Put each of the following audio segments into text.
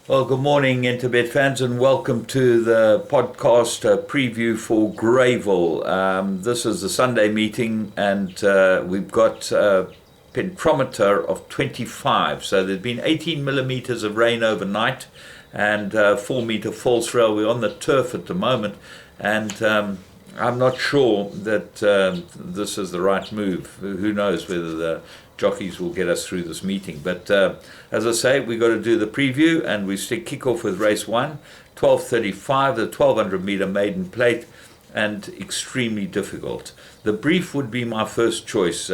Well, good morning, Interbet fans, and welcome to the podcast preview for Greyville. This is the Sunday meeting, and we've got a pentometer of 25. So there's been 18 millimeters of rain overnight and 4-meter false rail. We're on the turf at the moment, and I'm not sure that this is the right move. Who knows whether the jockeys will get us through this meeting. But as I say, we've got to do the preview, and we kick off with race 1, 12:35, the 1200 meter maiden plate, and extremely difficult. The brief would be my first choice.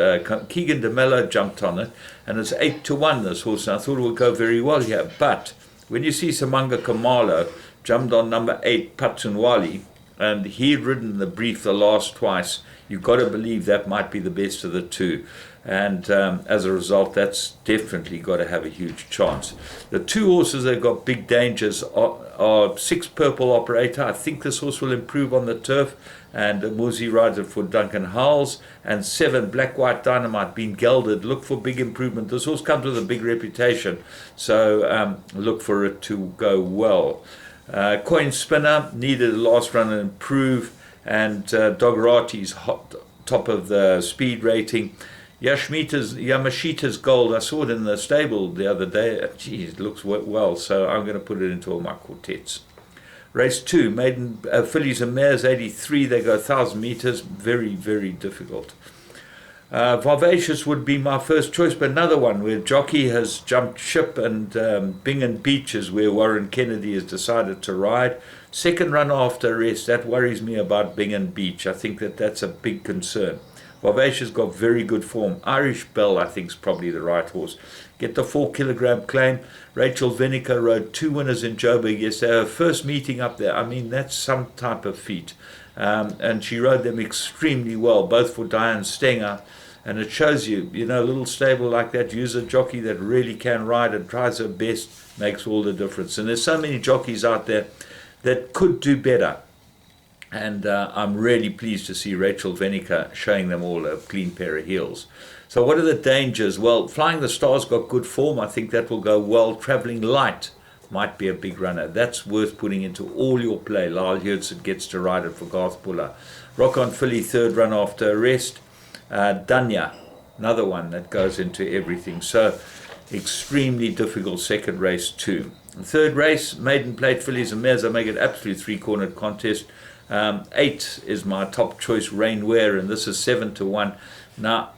Keegan de Mello jumped on it, and it's 8-1 this horse, and I thought it would go very well here. But when you see Samanga Kamalo jumped on number 8, Patsunwali, and he'd ridden the brief the last twice, you've got to believe that might be the best of the two. And as a result, that's definitely got to have a huge chance. The two horses that got big dangers are 6 Purple Operator. I think this horse will improve on the turf, and Muzi rides it for Duncan Howells, and 7 Black White Dynamite being gelded. Look for big improvement. This horse comes with a big reputation, so look for it to go well. Coin Spinner needed a last run and improve, and Dograti's top of the speed rating. Yamashita's Gold, I saw it in the stable the other day. Geez, it looks well, so I'm going to put it into all my quartets. Race 2, maiden fillies and mares, 83. They go 1,000 meters. Very, very difficult. Vivacious would be my first choice, but another one where jockey has jumped ship, and Bing Beach is where Warren Kennedy has decided to ride. Second run after rest, that worries me about Bing Beach. I think that's a big concern. Vivacious got very good form. Irish Bell, I think, is probably the right horse. Get the 4-kilogram claim. Rachel Vinica rode 2 winners in Joburg yesterday. Her first meeting up there, I mean, that's some type of feat. And she rode them extremely well, both for Diane Stenger. And it shows you, a little stable like that, use a jockey that really can ride and tries her best, makes all the difference. And there's so many jockeys out there that could do better. And I'm really pleased to see Rachel Venica showing them all a clean pair of heels. So what are the dangers? Well, Flying the Stars got good form. I think that will go well. Traveling Light might be a big runner. That's worth putting into all your play. Lyle Hurtson gets to ride it for Garth Buller. Rock on Philly, 3rd run after arrest. Danya, another one that goes into everything. So extremely difficult second race too. Third race, maiden plate fillies and mares. I make it absolute 3-cornered contest. 8 is my top choice, Rainwear, and this is 7-1. Now,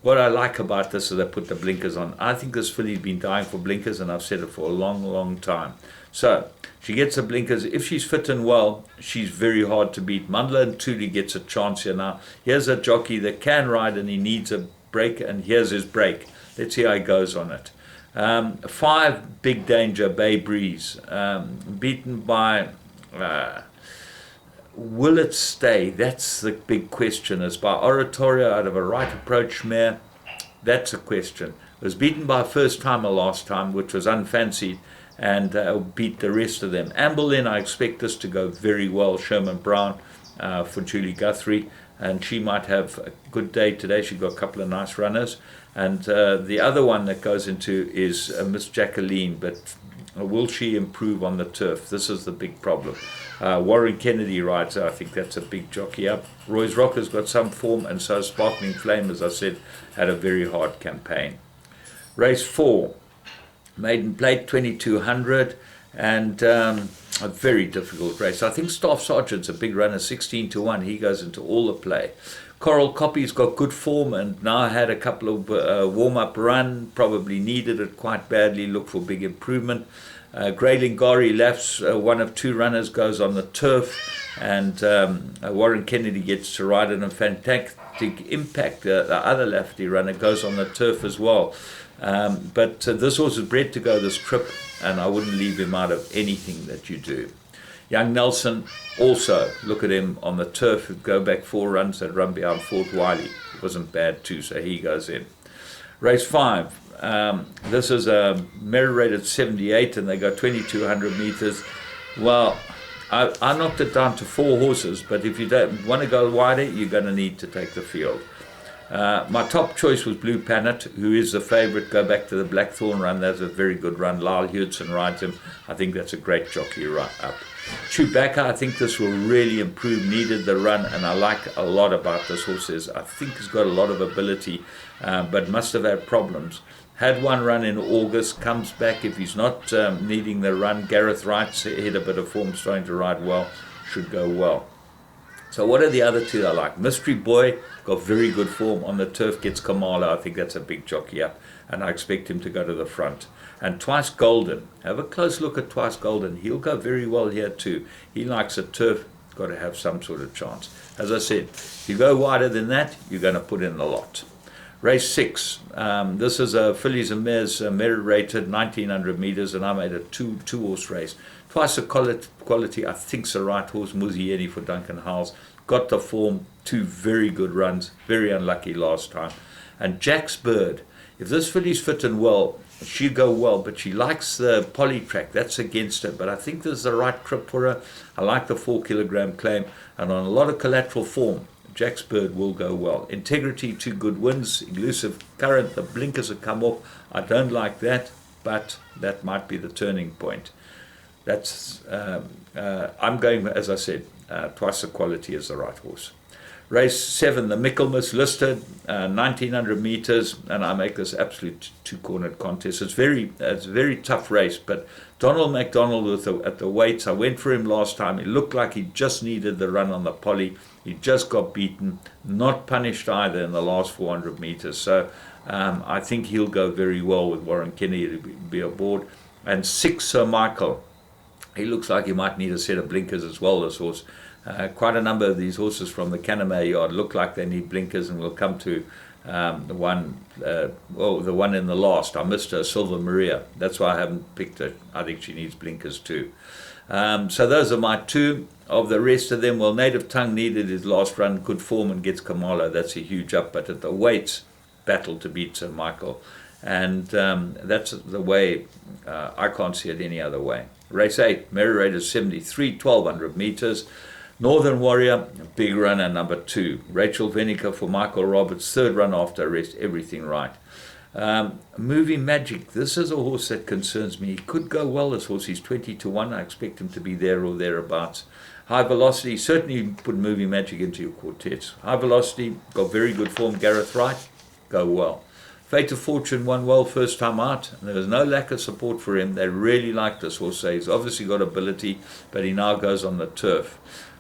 what I like about this is they put the blinkers on. I think this filly's been dying for blinkers, and I've said it for a long, long time. So she gets the blinkers. If she's fit and well, she's very hard to beat. Mandla and Tuli gets a chance here now. Here's a jockey that can ride, and he needs a break, and here's his break. Let's see how he goes on it. 5 Big Danger, Bay Breeze, beaten by... Will it stay? That's the big question. It's by Oratorio out of a right approach mare. That's a question. It was beaten by a first timer last time, which was unfancied, and beat the rest of them. Amberlin, I expect this to go very well. Sherman Brown for Julie Guthrie, and she might have a good day today. She got a couple of nice runners. And the other one that goes into is Miss Jacqueline, but will she improve on the turf? This is the big problem. Warren Kennedy rides, I think that's a big jockey up. Roy's Rocker's got some form, and so Sparkling Flame, as I said, had a very hard campaign. Race 4, maiden plate, 2200, and a very difficult race. I think Staff Sergeant's a big runner, 16-1. He goes into all the play. Coral Copy's got good form, and now had a couple of warm-up run, probably needed it quite badly, look for big improvement. Greylingari Laughs, one of 2 runners, goes on the turf, and Warren Kennedy gets to ride it, and Fantastic Impact, the other Lafferty runner, goes on the turf as well. But this horse is bred to go this trip, and I wouldn't leave him out of anything that you do. Young Nelson, also, look at him on the turf, go back 4 runs that run behind Fort Wiley. It wasn't bad too, so he goes in. Race 5, this is a merit rated 78, and they go 2200 meters. Well, I knocked it down to 4 horses, but if you don't want to go wider, you're going to need to take the field. My top choice was Blue Planet, who is the favourite. Go back to the Blackthorn run. That's a very good run. Lyle Hewitson rides him. I think that's a great jockey right up. Chewbacca, I think this will really improve. Needed the run, and I like a lot about this horse. I think he's got a lot of ability, but must have had problems. Had one run in August, comes back. If he's not needing the run, Gareth Wright's hit a bit of form, starting to ride well, should go well. So what are the other two I like? Mystery Boy, got very good form on the turf, gets Kamala. I think that's a big jockey up, and I expect him to go to the front. And Twice Golden, have a close look at Twice Golden. He'll go very well here too. He likes a turf, got to have some sort of chance. As I said, if you go wider than that, you're going to put in a lot. Race 6, this is a fillies and mares merit rated 1900 meters, and I made a two horse race. Twice the quality, I think's the right horse. Muzieni for Duncan Howells, got the form, 2 very good runs, very unlucky last time. And Jack's Bird, if this filly's fit and well, she'll go well, but she likes the poly track. That's against her, but I think this is the right trip for her. I like the 4 kilogram claim, and on a lot of collateral form, Jack's Bird will go well. Integrity, 2 good wins. Elusive Current, the blinkers have come off. I don't like that, but that might be the turning point. That's I'm going, as I said, Twice the Quality is the right horse. Race 7, the Michaelmas listed, 1900 meters, and I make this absolute 2-cornered contest. It's a very tough race, but Donald McDonald at the weights, I went for him last time. It looked like he just needed the run on the poly. He just got beaten, not punished either in the last 400 meters. So I think he'll go very well with Warren Kennedy to be aboard. And 6, Sir Michael. He looks like he might need a set of blinkers as well, this horse. Quite a number of these horses from the Canamay yard look like they need blinkers, and we'll come to the one in the last. I missed her, Silver Maria. That's why I haven't picked her. I think she needs blinkers too. So those are my 2. Of the rest of them, well, Native Tongue needed his last run, good form, and gets Kamala. That's a huge up, but at the weights, battle to beat Sir Michael. And that's the way, I can't see it any other way. Race 8, merit rate is 73, 1200 meters. Northern Warrior, big runner, number 2. Rachel Venica for Michael Roberts, 3rd run after arrest, everything right. Movie Magic, this is a horse that concerns me. He could go well, this horse. He's 20 to 1. I expect him to be there or thereabouts. High Velocity, certainly put Movie Magic into your quartets. High Velocity, got very good form. Gareth Wright, go well. Fate of Fortune won well first time out, and there was no lack of support for him. They really liked this horse. So he's obviously got ability, but he now goes on the turf.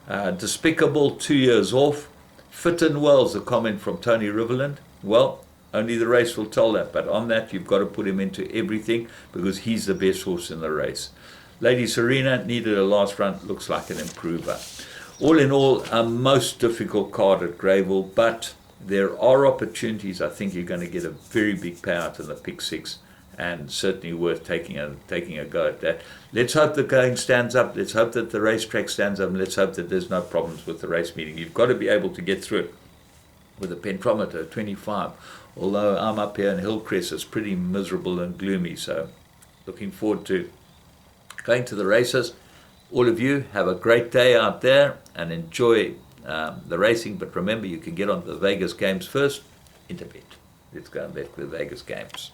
Despicable, 2 years off. Fit and well's a comment from Tony Riverland. Well, only the race will tell that, but on that you've got to put him into everything because he's the best horse in the race. Lady Serena needed a last run, looks like an improver. All in all, a most difficult card at Greyville, but there are opportunities. I think you're going to get a very big payout in the pick 6, and certainly worth taking a go at that. Let's hope the going stands up. Let's hope that the racetrack stands up, and let's hope that there's no problems with the race meeting. You've got to be able to get through it with a pentometer 25. Although I'm up here in Hillcrest, it's pretty miserable and gloomy. So looking forward to going to the races. All of you have a great day out there and enjoy the racing. But remember, you can get on to the Vegas games first. Into bed. Let's go and bet with Vegas games.